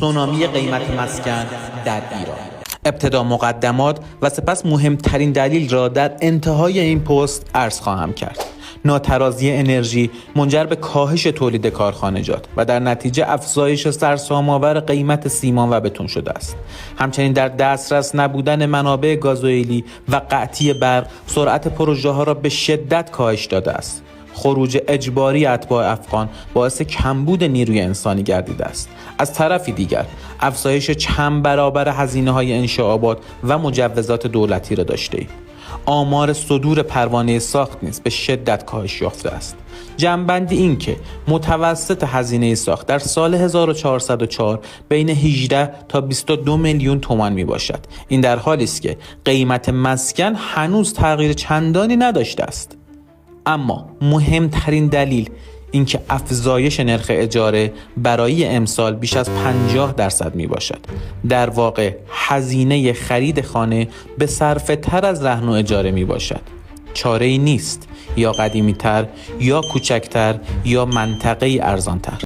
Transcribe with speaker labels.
Speaker 1: سونامی قیمت مسکن در ایران. ابتدا مقدمات و سپس مهمترین دلیل را در انتهای این پست عرض خواهم کرد. ناترازی انرژی منجر به کاهش تولید کارخانجات و در نتیجه افزایش سرسام‌آور قیمت سیمان و بتون شده است. همچنین در دسترس نبودن منابع گازوئیلی و قطعی برق سرعت پروژه ها را به شدت کاهش داده است. خروج اجباری اتباع افغان باعث کمبود نیروی انسانی گردیده است. از طرفی دیگر افزایش چند برابر هزینه‌های انشاء آباد و مجوزات دولتی را داشته‌ایم. آمار صدور پروانه ساخت نیز به شدت کاهش یافته است. جمع‌بندی این که متوسط هزینه ساخت در سال 1404 بین 18 تا 22 میلیون تومان می باشد. این در حالی است که قیمت مسکن هنوز تغییر چندانی نداشته است. اما مهمترین دلیل اینکه افزایش نرخ اجاره برای امسال بیش از 50% می باشد. در واقع هزینه خرید خانه به صرفه تر از رهن و اجاره می باشد. چاره ای نیست، یا قدیمی تر، یا کوچکتر، یا منطقه ارزان تر.